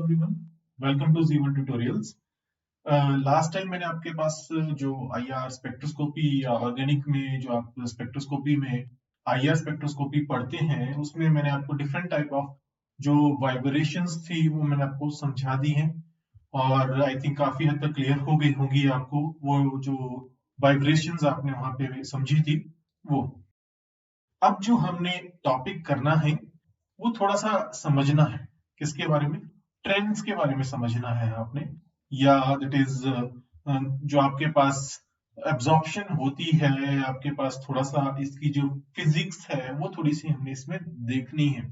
Everyone, welcome to Z1 tutorials. Last time मैंने आपके पास जो आईआर स्पेक्ट्रोस्कोपी या ऑर्गेनिक में जो आप स्पेक्ट्रोस्कोपी में आईआर स्पेक्ट्रोस्कोपी पढ़ते हैं उसमें मैंने आपको डिफरेंट टाइप ऑफ जो वाइब्रेशंस थी वो मैंने आपको समझा दी हैं और आई थिंक काफी हद तक क्लियर हो गई होंगी आपको वो जो वाइब्रेशंस आपने वहां पे समझी थी वो। अब जो हमने टॉपिक करना है वो थोड़ा सा समझना है किसके बारे में, ट्रेंड्स के बारे में समझना है आपने, या दैट इज जो आपके पास एब्जॉर्प्शन होती है, आपके पास थोड़ा सा इसकी जो फिजिक्स है वो थोड़ी सी हमने इसमें देखनी है।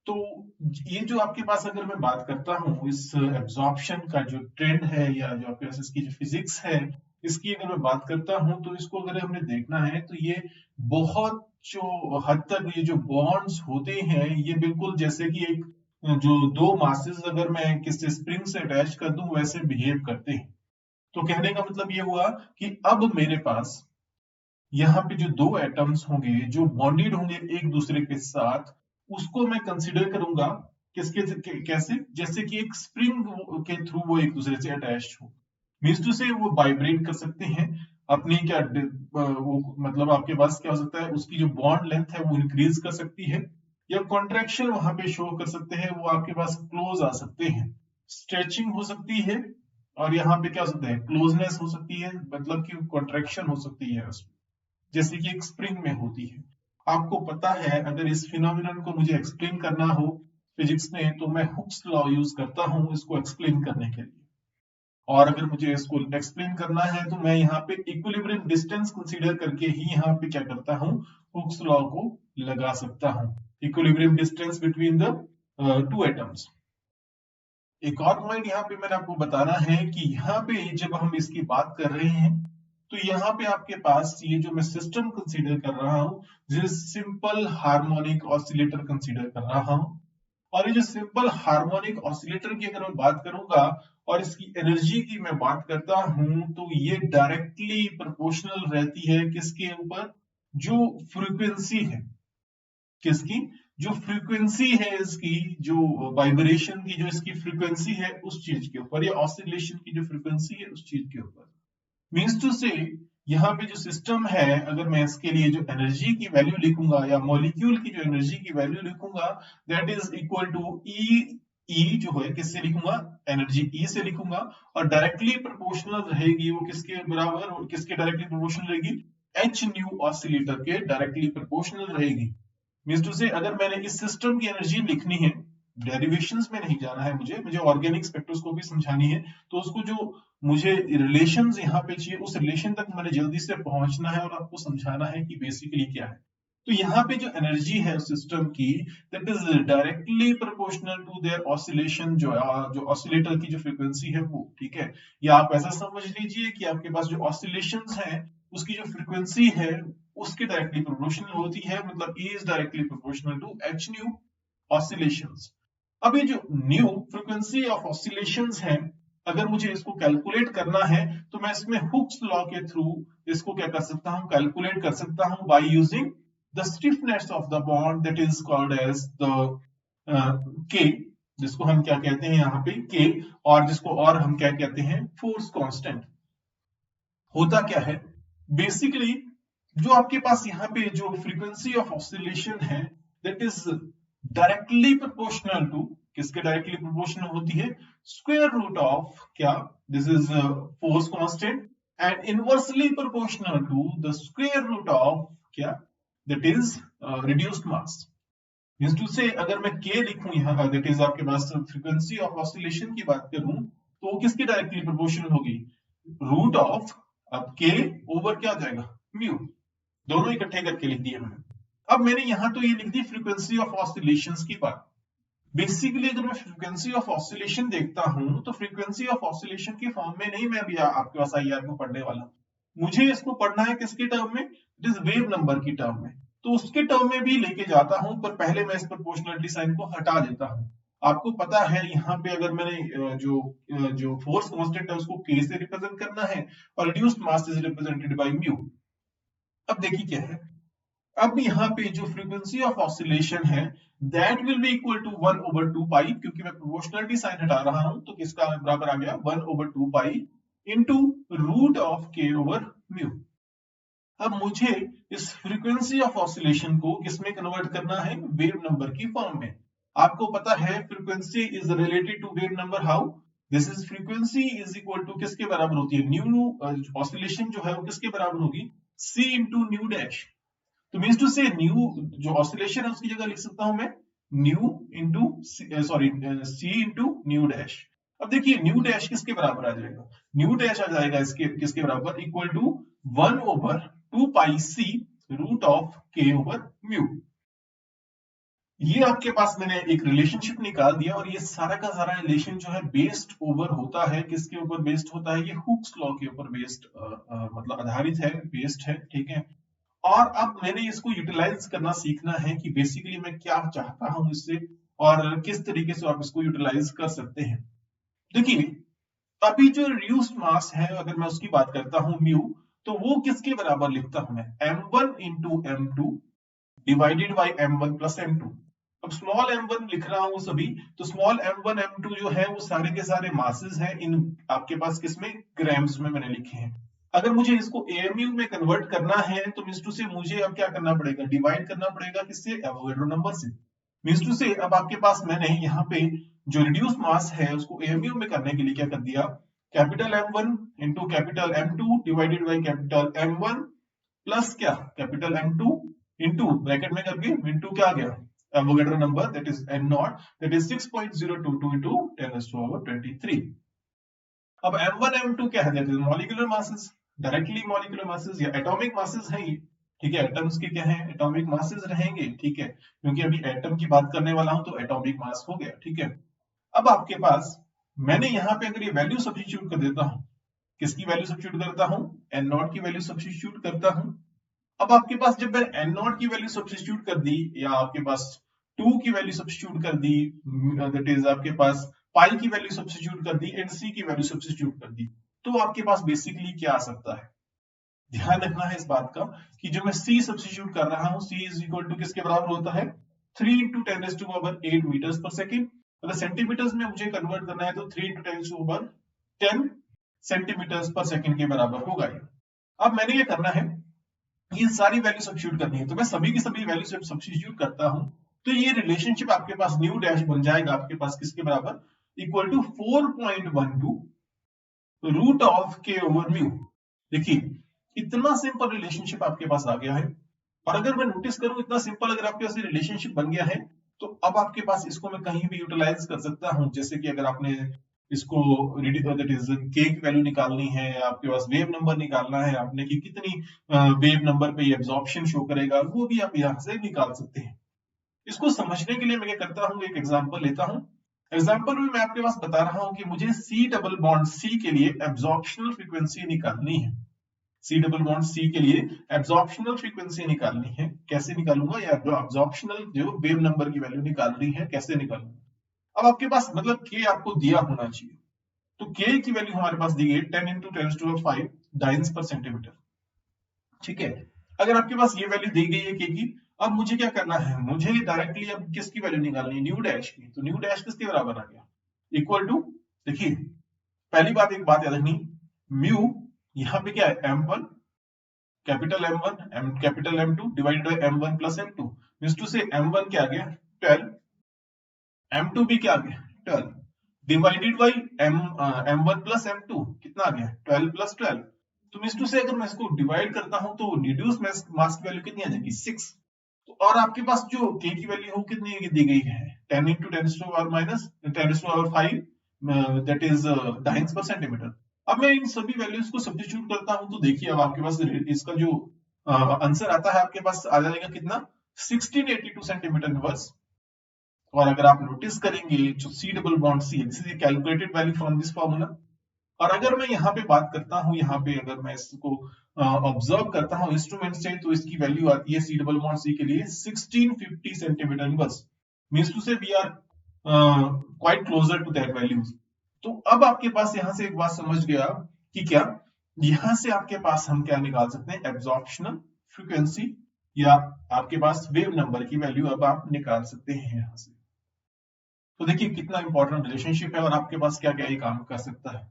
तो ये जो आपके पास अगर मैं बात करता हूँ इस एब्जॉर्प्शन का जो ट्रेंड है या जो आपके पास इसकी जो फिजिक्स है इसकी अगर मैं बात करता हूँ तो इसको अगर हमने देखना है तो ये बहुत जो हद तक ये जो बॉन्ड्स होते हैं ये बिल्कुल जैसे कि एक जो दो मासेस अगर मैं किसी स्प्रिंग से अटैच कर दूं वैसे बिहेव करते हैं। तो कहने का मतलब ये हुआ कि अब मेरे पास यहाँ पे जो दो एटम्स होंगे जो बॉन्डेड होंगे एक दूसरे के साथ उसको मैं कंसिडर करूंगा किसके कैसे, जैसे कि एक स्प्रिंग के थ्रू वो एक दूसरे से अटैच्ड हो। मीन्स टू से वो वाइब्रेट कर सकते हैं अपनी क्या वो मतलब आपके पास क्या हो सकता है उसकी जो बॉन्ड लेंथ है वो इंक्रीज कर सकती है या कॉन्ट्रैक्शन वहां पे शो कर सकते हैं, वो आपके पास क्लोज आ सकते हैं, स्ट्रेचिंग हो सकती है और यहाँ पे क्या हो सकता है क्लोजनेस हो सकती है, मतलब कि कॉन्ट्रैक्शन हो सकती है उसमें जैसे कि एक स्प्रिंग में होती है। आपको पता है अगर इस फिनोमिनन को मुझे एक्सप्लेन करना हो फिजिक्स में तो मैं हुक्स लॉ यूज करता हूं इसको एक्सप्लेन करने के लिए, और अगर मुझे इसको एक्सप्लेन करना है तो मैं यहाँ पे इक्विलिब्रियम डिस्टेंस कंसीडर करके ही यहाँ पे क्या करता हूँ हुक्स लॉ को लगा सकता हूँ, equilibrium distance between the two atoms. एक और पॉइंट यहाँ पे मैंने आपको बताना है कि यहाँ पे जब हम इसकी बात कर रहे हैं तो यहाँ पे आपके पास ये जो मैं सिस्टम कंसीडर कर रहा हूँ जिसे सिंपल हार्मोनिक ऑसिलेटर कंसीडर कर रहा हूँ, और ये जो सिंपल हार्मोनिक ऑसिलेटर की अगर मैं बात करूंगा और इसकी एनर्जी की मैं बात करता हूं तो ये डायरेक्टली प्रोपोर्शनल रहती है किसके ऊपर, जो फ्रीक्वेंसी है, किसकी जो फ्रीक्वेंसी है इसकी जो वाइब्रेशन की जो इसकी फ्रीक्वेंसी है उस चीज के ऊपर, या ऑसिलेशन की जो फ्रीक्वेंसी है उस चीज के ऊपर। मीन्स टू से यहाँ पे जो सिस्टम है अगर मैं इसके लिए जो एनर्जी की वैल्यू लिखूंगा या मॉलिक्यूल की जो एनर्जी की वैल्यू लिखूंगा दैट इज इक्वल टू ई जो है किससे लिखूंगा एनर्जी ई से लिखूंगा, और डायरेक्टली प्रोपोर्शनल रहेगी वो किसके बराबर और किसके डायरेक्टली प्रोपोर्शनल रहेगी एच न्यू ऑसिलेटर के डायरेक्टली प्रोपोर्शनल रहेगी। मीन्स टू से अगर मैंने इस सिस्टम की एनर्जी लिखनी है, डेरिवेशंस में नहीं जाना है, मुझे ऑर्गेनिक स्पेक्ट्रोस्कोपी समझानी है तो उसको जो मुझे रिलेशंस यहाँ पे चाहिए उस रिलेशन तक मैंने जल्दी से पहुंचना है और आपको समझाना है कि बेसिकली क्या है। तो यहाँ पे जो एनर्जी है सिस्टम की that is directly proportional to their oscillation, जो ऑसिलेटर की जो फ्रीक्वेंसी है वो, ठीक है। या आप ऐसा समझ लीजिए कि आपके पास जो ऑसिलेशंस है उसकी जो फ्रीक्वेंसी है उसकी डायरेक्टली प्रोपोर्शनल होती है, मतलब E is directly proportional to h nu oscillations. अब ये जो न्यू फ्रीक्वेंसी ऑफ ऑसिलेशंस है अगर मुझे इसको कैलकुलेट करना है तो मैं इसमें हुक्स लॉ के थ्रू इसको क्या कर सकता हूं कैलकुलेट कर सकता हूं by using the stiffness of the bond that is called as the K, जिसको हम क्या कहते हैं यहाँ पे के, और जिसको और हम क्या कहते हैं फोर्स कांस्टेंट। होता क्या है बेसिकली जो आपके पास यहाँ पे जो फ्रीक्वेंसी ऑफ ऑसिलेशन है that is directly proportional to किसके डायरेक्टली प्रोपोर्शनल होती है स्क्वायर रूट ऑफ क्या, this is force constant, and inversely proportional to the square root of क्या, that is reduced mass. Means to say अगर मैं k लिखूं यहाँ दैट इज आपके पास फ्रीक्वेंसी ऑफ ऑसिलेशन की बात करूं तो वो किसकी डायरेक्टली प्रोपोर्शनल होगी रूट ऑफ, अब k ओवर क्या आ जाएगा म्यू, दोनों इकट्ठे करके लिख दिए मैंने। अब मैंने यहां तो ये लिख दी फ्रीक्वेंसी ऑफ ऑसिलेशंस की बात। बेसिकली अगर मैं फ्रीक्वेंसी ऑफ ऑसिलेशन देखता हूं तो फ्रीक्वेंसी ऑफ ऑसिलेशन की फॉर्म में नहीं मैं अभी आपके पास आईआर को पढ़ने वाला, मुझे इसको पढ़ना है किसके टर्म में, इट इज वेव नंबर की टर्म में, तो उसके टर्म में भी लेके जाता हूं पर पहले मैं इस प्रोपोर्शनलिटी साइन को हटा देता हूं। आपको पता है यहाँ पे अगर मैंने जो फोर्स कांस्टेंट है उसको k से रिप्रेजेंट करना है और reduced mass is represented by mu. अब देखिए क्या है अब यहाँ पे जो फ्रीक्वेंसी ऑफ ऑसिलेशन है that will be equal to 1/2 pi, क्योंकि मैं प्रोपोर्शनलिटी साइन हटा रहा हूं तो किसका बराबर आ गया 1/2 pi into root of k over mu. अब मुझे इस फ्रीक्वेंसी ऑफ ऑसिलेशन को किसमें कन्वर्ट करना है, वेव नंबर की फॉर्म में। आपको पता है frequency is related to wave number, how this is frequency is equal to किसके बराबर होती है, न्यू ऑसिलेशन जो है वो किसके बराबर होगी, सी इंटू न्यू डैश। तो मीन्स टू से न्यू जो ऑसिलेशन है उसकी जगह लिख सकता हूं मैं nu into sorry c into nu dash. अब देखिए न्यू डैश किसके बराबर आ जाएगा, न्यू डैश आ जाएगा इसके किसके बराबर, equal to 1/2 pi c root of k over mu. ये आपके पास मैंने एक रिलेशनशिप निकाल दिया और ये सारा का सारा रिलेशन जो है बेस्ड ओवर होता है, किसके ऊपर बेस्ड होता है, ये हुक्स लॉ के ऊपर बेस्ड मतलब आधारित है, बेस्ड है, ठीक है। और अब मैंने इसको यूटिलाइज करना सीखना है कि बेसिकली मैं क्या चाहता हूं इससे और किस तरीके से आप इसको यूटिलाइज कर सकते हैं। देखिए अभी जो रिड्यूस्ड मास है अगर मैं उसकी बात करता हूं म्यू, तो वो किसके बराबर लिखता हूं मैं, m1 into m2 divided by m1 plus m2। अब स्मॉल m1 लिख रहा हूं सभी, तो स्मॉल m1 m2 जो है वो सारे के सारे मासेस हैं इन आपके पास किसमें, ग्राम्स में मैंने लिखे हैं। अगर मुझे इसको एएमयू में कन्वर्ट करना है तो मींस टू से मुझे अब क्या करना पड़ेगा, डिवाइड करना पड़ेगा किससे, एवोगाड्रो नंबर से। मींस टू से अब आपके पास मैंने यहाँ पे जो रिड्यूस मास है उसको एएमयू में करने के लिए क्या कर दिया, capital M1 into capital M2 divided by capital M1 plus क्या कैपिटल M2 इंटू ब्रैकेट में करके इंटू क्या आ गया Avogadro number that is N0 that is 6.022 into 10⁻23। अब M1 M2 क्या है, that is molecular masses, directly molecular masses या atomic masses हैं ये, ठीक है। एटम्स के क्या है, एटॉमिक मासेस रहेंगे, ठीक है, क्योंकि अभी एटम की बात करने वाला हूं तो एटॉमिक मास हो गया, ठीक है। अब आपके पास मैंने यहाँ पे अगर ये वैल्यू सब्स्टिट्यूट कर देता हूं, किसकी वैल्यू सब्स्टिट्यूट करता हूं, N0 की वैल्यू सब्स्टिट्यूट करता हूं। अब आपके पास जब मैंने N0 की वैल्यू सब्स्टिट्यूट कर दी या आपके पास 2 की वैल्यू सब्स्टिट्यूट कर दी, दैट इज आपके पास पाई की वैल्यू सब्स्टिट्यूट कर दी एंड सी की वैल्यू सब्स्टिट्यूट कर दी, तो आपके पास बेसिकली क्या आ सकता है, ध्यान रखना है इस बात का कि जो मैं सी सब्स्टिट्यूट कर रहा हूं सी इज इक्वल टू किसके बराबर होता है 3 इंटू 10⁸8 मीटर्स पर सेकेंड। अगर सेंटीमीटर्स में मुझे कन्वर्ट करना है तो 3 इंटू 10⁻10 सेंटीमीटर्स पर सेकेंड के बराबर होगा ये। अब मैंने ये करना है, ये सारी वैल्यू सब्स्टिट्यूट करनी है, तो मैं सभी की सभी वैल्यू से सब्स्टिट्यूट करता हूं तो ये रिलेशनशिप आपके पास न्यू डैश बन जाएगा आपके पास किसके बराबर, equal to 4.12 root of k over mu. देखिए इतना सिंपल रिलेशनशिप आपके पास आ गया है, और अगर मैं नोटिस करूं इतना सिंपल अगर आपके पास रिलेशनशिप बन गया है तो अब आपके पास इसको मैं कहीं भी यूटिलाइज कर सकता हूं। जैसे कि अगर आपने इसको दैट इज के की वैल्यू निकालनी है, आपके पास वेव नंबर निकालना है आपने कि कितनी वेव नंबर पे ये एब्जॉर्प्शन शो करेगा, वो भी आप यहां से निकाल सकते हैं। इसको समझने के लिए मैं क्या करता हूं, एक एग्जांपल लेता हूं। एग्जांपल में मैं आपके पास बता रहा हूं कि मुझे सी डबल बॉन्ड सी के लिए एब्जॉर्प्शनल फ्रीक्वेंसी निकालनी है। सी डबल बॉन्ड सी के लिए एब्जॉर्प्शनल फ्रीक्वेंसी निकालनी है, कैसे निकालूंगा, या एब्जॉर्प्शनल जो वेव नंबर की वैल्यू निकालनी है कैसे निकालूंगा। अब आपके पास मतलब के आपको दिया होना चाहिए, तो के की वैल्यू हमारे पास दी गई 10 इंटू 10⁵ डाइंस पर सेंटीमीटर, ठीक है। अगर आपके पास ये वैल्यू दी गई है के की, अब मुझे क्या करना है, मुझे डायरेक्टली अब किसकी वैल्यू निकालनी है, न्यू डैश की। तो न्यू डैश किसके बराबर आ गया, इक्वल टू, देखिए पहली बात एक बात याद रखनी, म्यू यहाँ पे क्या है M1 capital M1 capital M2 divided by M1 plus M2, means to say M1 क्या आ गया 12, M2 भी क्या आ गया 12 divided by M1 plus M2 कितना आ गया 12 प्लस 12। तो मींस टू से अगर मैं इसको डिवाइड करता हूं तो रिड्यूस मास की वैल्यू कितनी आ जाएगी 6। तो और आपके पास जो k की वैल्यू हो कितनी दी गई है 10 इंटू 10⁻5 दैट इज डाइंस पर सेंटीमीटर। अब मैं इन सभी वैल्यूज को सब्स्टिट्यूट करता हूं तो देखिए अब आपके पास इसका जो आंसर आता है आपके पास आ जाएगा कितना 1682 सेंटीमीटर इनवर्स। और अगर आप नोटिस करेंगे जो c double bond c this is calculated value from this formula. और अगर मैं यहाँ पे बात करता हूँ, यहाँ पे अगर मैं इसको ऑब्जर्व करता हूँ इंस्ट्रूमेंट से, तो इसकी वैल्यू आती है सी डबल बॉन्ड सी के लिए 1650 centimetre inverse, means to say we are quite closer to that values. तो अब आपके पास यहाँ से एक बात समझ गया कि क्या यहाँ से आपके पास हम क्या निकाल सकते हैं, एब्जॉर्प्शनल फ्रीक्वेंसी या आपके पास वेव नंबर की वैल्यू अब आप निकाल सकते हैं यहां से। तो देखिए कितना इंपॉर्टेंट रिलेशनशिप है और आपके पास क्या क्या ये काम कर सकता है।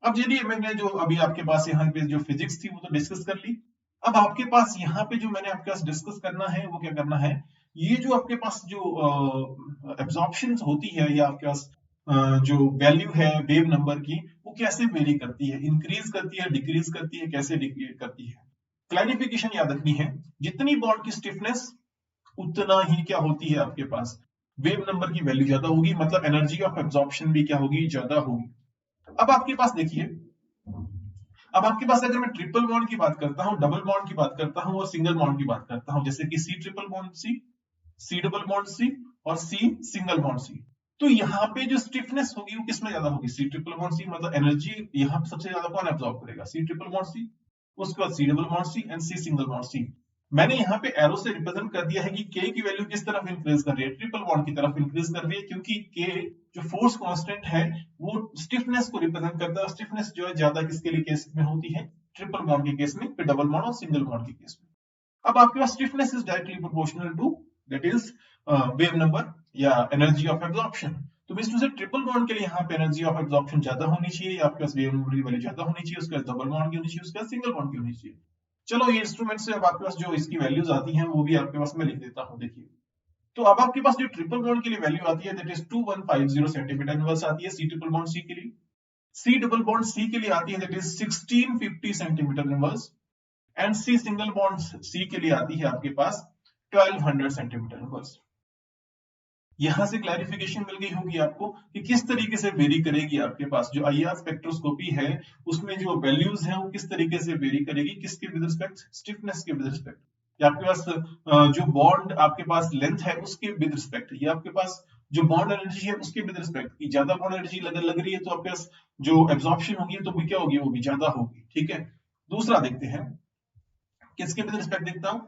अब चलिए मैंने जो अभी आपके पास यहाँ पे जो फिजिक्स थी वो तो डिस्कस कर ली। अब आपके पास यहाँ पे जो मैंने आपके पास डिस्कस करना है वो क्या करना है, ये जो आपके पास जो एब्जॉर्प्शन होती है या आपके पास जो वैल्यू है वेव नंबर की वो कैसे वेरी करती है, इंक्रीज करती है, डिक्रीज करती है, कैसे करती है। क्लैरिफिकेशन याद रखनी है, जितनी बॉन्ड की स्टिफनेस उतना ही क्या होती है आपके पास वेव नंबर की वैल्यू ज्यादा होगी, मतलब एनर्जी ऑफ एब्जॉर्प्शन भी क्या होगी, ज्यादा होगी। अब आपके पास देखिए, अब आपके पास अगर मैं ट्रिपल बॉन्ड की बात करता हूं, डबल बॉन्ड की बात करता हूं और सिंगल बॉन्ड की बात करता हूं, जैसे कि c triple bond c, c double bond c और सी सिंगल बॉन्ड सी, तो यहाँ पे जो स्टिफनेस होगी वो किसमें ज्यादा होगी, सी ट्रिपल बॉन्ड सी, मतलब एनर्जी यहाँ पे सबसे ज्यादा कौन एब्जॉर्ब करेगा, सी ट्रिपल बॉन्ड सी, उसके बाद c double bond c and c single bond c. मैंने यहाँ पे एरो से रिप्रेजेंट कर दिया है कि के की वैल्यू किस तरफ इंक्रीज कर रही है, ट्रिपल बॉन्ड की तरफ इंक्रीज कर रही है, क्योंकि के जो फोर्स कांस्टेंट है वो स्टिफनेस को रिप्रेजेंट करता है। स्टिफनेस जो है ज्यादा किसके लिए केस में होती है, ट्रिपल बॉन्ड के केस में, फिर डबल बॉन्ड और सिंगल बॉन्ड के केस में। अब आपके पास stiffness is directly proportional to that is wave number या एनर्जी ऑफ एब्जॉर्प्शन। तो means to say triple bond के लिए यहाँ पे एनर्जी ऑफ एब्जॉर्प्शन ज्यादा होनी चाहिए, आपके पास वेव नंबर की वैल्यू ज्यादा होनी चाहिए, उसके बाद डबल बॉन्ड की होनी चाहिए, उसके बाद सिंगल बॉन्ड की होनी चाहिए। चलो ये इंस्ट्रूमेंट से अब आपके पास जो इसकी वैल्यूज आती हैं वो भी आपके पास मैं लिख देता हूँ। देखिए तो अब आपके पास जो ट्रिपल बॉन्ड के लिए वैल्यू आती है दैट इज 2150 सेंटीमीटर इनवर्स आती है सी ट्रिपल बॉन्ड सी के लिए। सी डबल बॉन्ड सी के लिए आती है that is 1650 centimetre inverse and c single bond c के लिए आती है आपके पास 1200 सेंटीमीटर इनवर्स। यहां से क्लैरिफिकेशन मिल गई होगी आपको कि किस तरीके से वेरी करेगी आपके पास जो आईआर स्पेक्ट्रोस्कोपी है, उसमें जो वैल्यूज हैं वो किस तरीके से वेरी करेगी, किसके विद रिस्पेक्ट, स्टिफनेस के विद रिस्पेक्ट, या आपके पास जो बॉन्ड आपके पास लेंथ है उसके विद रिस्पेक्ट, या आपके पास जो बॉन्ड एनर्जी है उसके विद रिस्पेक्ट, की ज्यादा बॉन्ड एनर्जी लग रही है तो आपके पास जो एब्जॉर्प्शन होगी तो भी क्या होगी, वो भी ज्यादा होगी। ठीक है, दूसरा देखते हैं किसके विद रिस्पेक्ट देखता हूं,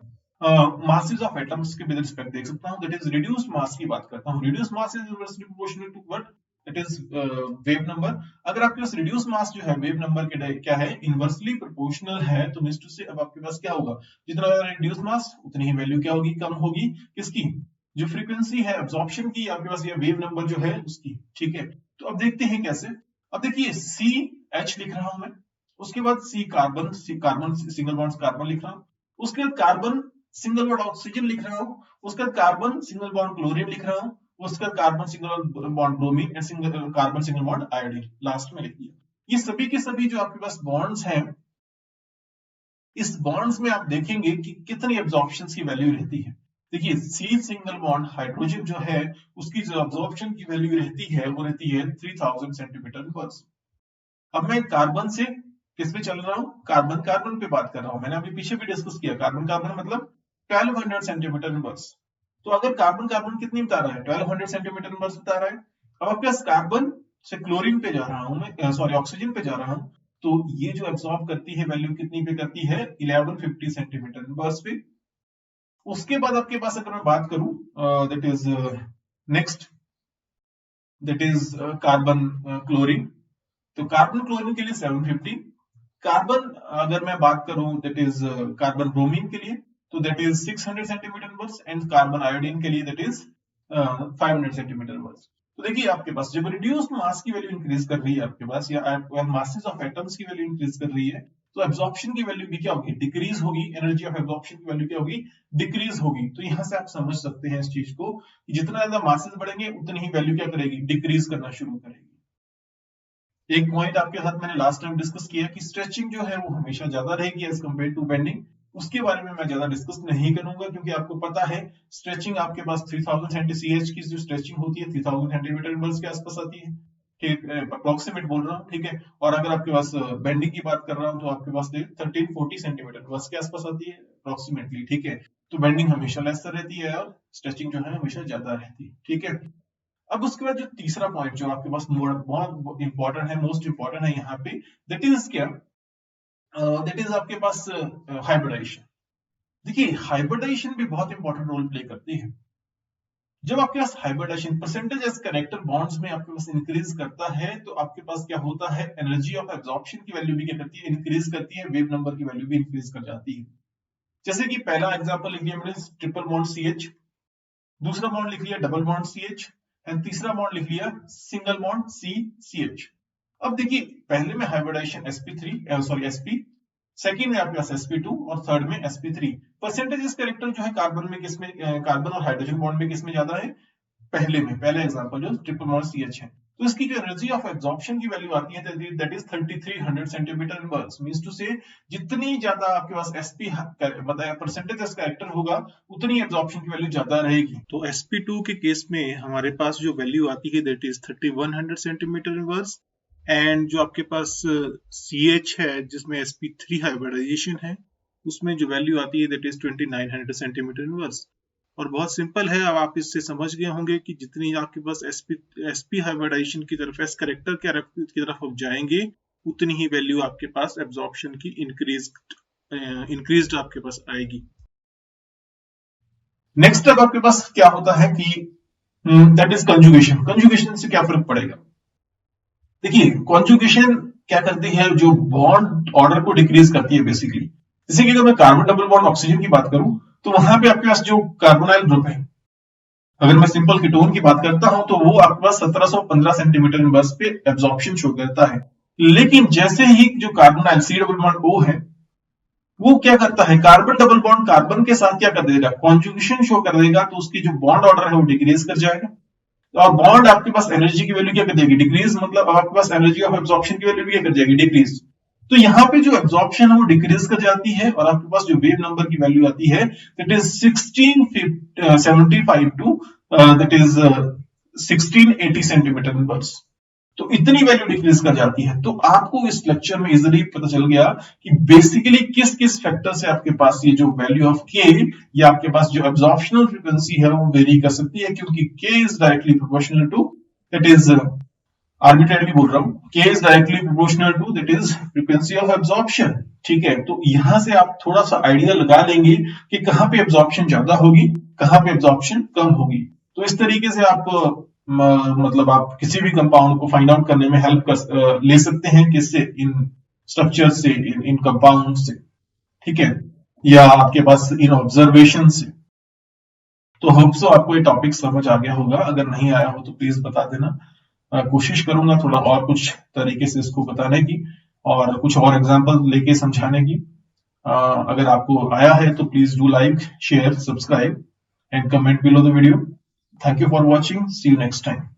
masses of atoms के विद रिस्पेक्ट देख सकता हूं, दैट इज रिड्यूस्ड मास की बात करता हूं। Reduced mass is inversely proportional to what, that is wave number. अगर आपके पास रिड्यूस्ड मास जो है वेव नंबर के क्या है, इनवर्सली प्रोपोर्शनल है, तो मींस टू से अब आपके पास क्या होगा, जितना ज्यादा रिड्यूस्ड मास उतनी ही वैल्यू क्या होगी, कम होगी, किसकी, जो फ्रीक्वेंसी है एब्जॉर्प्शन की आपके पास, या वेव नंबर जो है उसकी। ठीक है, तो अब देखते हैं कैसे। अब देखिए सी एच लिख रहा हूं मैं, उसके बाद सी कार्बन सिंगल बॉन्ड कार्बन लिख रहा हूं, उसके बाद कार्बन सिंगल बॉन्ड ऑक्सीजन लिख रहा हूं, उसके बाद कार्बन सिंगल बॉन्ड क्लोरीन लिख रहा हूं, उसके बाद carbon single bond bromine and single carbon single bond iodine last में लिख दिया। ये सभी के सभी जो आपके पास बॉन्ड्स हैं, इस बॉन्ड्स में आप देखेंगे कि कितनी एब्जॉर्प्शन की वैल्यू रहती है। देखिए सी सिंगल बॉन्ड हाइड्रोजन जो है उसकी जो एब्जॉर्प्शन की वैल्यू रहती है वो रहती है 3000 सेंटीमीटर इनवर्स। अब मैं कार्बन से किस पे चल रहा हूं, कार्बन कार्बन पे बात कर रहा हूं, मैंने अभी पीछे भी डिस्कस किया, कार्बन कार्बन मतलब 1200 सेंटीमीटर इनवर्स। तो अगर कार्बन कार्बन कितनी बता रहा है, 1200 सेंटीमीटर इनवर्स बता रहा है। अब आपके पास कार्बन से क्लोरीन पे जा रहा हूं मैं, सॉरी ऑक्सीजन पे जा रहा हूं, तो ये जो एब्सॉर्ब करती है वैल्यू कितनी पे करती है, 1150 सेंटीमीटर इनवर्स पे। उसके बाद आपके पास अगर मैं बात करूं that is next, that is carbon chlorine, तो कार्बन क्लोरीन के लिए 750। कार्बन अगर मैं बात करूं दैट इज कार्बन ब्रोमीन के लिए, तो that is 600 centimetre inverse and carbon iodine के लिए दैट इज 500 सेंटीमीटर इनवर्स। तो देखिए आपके पास जब रिड्यूस्ड मास की वैल्यू इंक्रीज कर रही है आपके पास, या मासेस ऑफ एटम्स की वैल्यू इंक्रीज कर रही है, तो एब्जॉर्प्शन की वैल्यू भी क्या होगी, डिक्रीज होगी, एनर्जी ऑफ एब्जॉर्प्शन की वैल्यू क्या होगी, डिक्रीज होगी। तो यहां से आप समझ सकते हैं इस चीज को कि जितना ज्यादा मासेस बढ़ेंगे उतनी ही वैल्यू क्या करेगी, डिक्रीज करना शुरू करेगी। एक पॉइंट आपके साथ मैंने लास्ट टाइम डिस्कस किया कि स्ट्रेचिंग जो है वो हमेशा ज्यादा रहेगी एज कंपेयर टू बेंडिंग। उसके बारे में मैं ज्यादा डिस्कस नहीं करूंगा क्योंकि आपको पता है स्ट्रेचिंग आपके पास 3000 सेंटीसीएच की जो स्ट्रेचिंग होती है 3000 सेंटीमीटर इनवर्स के आसपास आती है। ठीक, अप्रोक्सीमेट बोल रहा हूँ। ठीक है, और अगर आपके पास बेंडिंग की बात कर रहा हूँ तो आपके पास 1340 सेंटीमीटर इनवर्स के आसपास आती है अप्रोक्सीमेटली। ठीक है, तो बेंडिंग हमेशा लेसर रहती है और स्ट्रेचिंग जो है हमेशा ज्यादा रहती है। ठीक है, अब उसके बाद जो तीसरा पॉइंट जो आपके पास बहुत इंपॉर्टेंट है, मोस्ट इंपॉर्टेंट है यहाँ पे, दैट इज क्या, दैट इज आपके पास हाइब्रिडाइजेशन। देखिए हाइब्रिडाइजेशन भी बहुत इंपॉर्टेंट रोल प्ले करती है। जब आपके पास hybridisation percentage s character bonds में आपके पास इंक्रीज करता है तो आपके पास क्या होता है, एनर्जी ऑफ एब्जॉर्प्शन की वैल्यू भी क्या करती है, इंक्रीज करती है, वेव नंबर की वैल्यू भी इंक्रीज कर जाती है। जैसे कि पहला एग्जांपल लिख लिया मैंने ट्रिपल बॉन्ड CH, दूसरा बॉन्ड लिख लिया डबल बॉन्ड CH एंड तीसरा बॉन्ड लिख लिया सिंगल बॉन्ड CH। अब देखिए पहले में हाइब्रिडाइजेशन sp, सेकंड में आपके पास sp2 और थर्ड में sp3। परसेंटेज कैरेक्टर जो है कार्बन में किसमें, कार्बन और हाइड्रोजन बॉन्ड में किसमें ज्यादा है, पहले में, पहला एग्जांपल जो ट्रिपल बॉन्ड CH है। तो इसकी जो एनर्जी ऑफ एब्जॉर्प्शन की वैल्यू आती है that is 3300 centimetre inverse, means to say जितनी ज्यादा आपके पास sp मतलब परसेंटेज कैरेक्टर होगा उतनी एब्जॉर्प्शन की वैल्यू ज्यादा रहेगी। तो sp2 के केस में हमारे पास जो वैल्यू आती है that is 3100 centimetre inverse, and जो आपके पास CH है जिसमें sp3 हाइब्रिडाइजेशन है उसमें जो वैल्यू आती है दैट इज 2900 सेंटीमीटर इनवर्स। और बहुत सिंपल है, अब आप इससे समझ गए होंगे कि जितनी आपके पास sp हाइब्रिडाइजेशन की तरफ s करेक्टर की तरफ आप जाएंगे उतनी ही वैल्यू आपके पास एब्जॉर्प्शन की इंक्रीज्ड आपके पास आएगी। नेक्स्ट स्टेप आपके पास क्या होता है कि दैट इज कंजुगेशन। कंजुगेशन से क्या फर्क पड़ेगा, देखिए कॉन्जुगेशन क्या करती है, जो बॉन्ड ऑर्डर को डिक्रीज करती है बेसिकली। जैसे कि अगर मैं कार्बन डबल बॉन्ड ऑक्सीजन की बात करूं तो वहां पे आपके पास जो कार्बोनाइल ग्रुप है, अगर मैं सिंपल कीटोन की बात करता हूं तो वो आपके पास 1715 सेंटीमीटर इनवर्स पे एब्जॉर्प्शन शो करता है। लेकिन जैसे ही जो carbonyl C double bond O है वो क्या करता है, कार्बन डबल बॉन्ड कार्बन के साथ क्या कर देगा, कॉन्जुगेशन शो कर देगा, तो उसकी जो बॉन्ड ऑर्डर है वो डिक्रीज कर जाएगा। तो अब बॉन्ड आपके पास एनर्जी की वैल्यू क्या कर देगी, डिक्रीज, मतलब आपके पास एनर्जी ऑफ एब्जॉर्प्शन की वैल्यू भी क्या कर जाएगी, डिक्रीज। तो यहाँ पे जो एब्जॉर्प्शन है वो डिक्रीज कर जाती है और आपके पास जो वेव नंबर की वैल्यू आती है that is 1675 to that is 1680 centimetre inverse. तो इतनी वैल्यू डिक्रीज कर जाती है। तो आपको इस लेक्चर में इजीली पता चल गया कि बेसिकली किस किस फैक्टर से आपके पास ये जो वैल्यू ऑफ k या आपके पास जो एब्जॉर्प्शनल फ्रीक्वेंसी है वो वेरी कर सकती है, क्योंकि k is directly proportional to that is, arbitrarily बोल रहा हूं, k is directly proportional to that is frequency of absorption. ठीक है, तो यहां से आप थोड़ा सा आइडिया लगा लेंगे कि कहां पे एब्जॉर्प्शन ज्यादा होगी, कहां पे एब्जॉर्प्शन कम होगी। तो इस तरीके से आप मतलब आप किसी भी कंपाउंड को फाइंड आउट करने में हेल्प कर ले सकते हैं, किससे, इन स्ट्रक्चर से, इन कंपाउंड से, ठीक है, या आपके पास इन ऑब्जर्वेशन से। तो होप सो आपको ये टॉपिक समझ आ गया होगा, अगर नहीं आया हो तो प्लीज बता देना। कोशिश करूंगा थोड़ा और कुछ तरीके से इसको बताने की और कुछ और एग्जांपल लेके समझाने की। अगर आपको आया है तो please do like, share, subscribe and comment below the video. Thank you for watching. See you next time.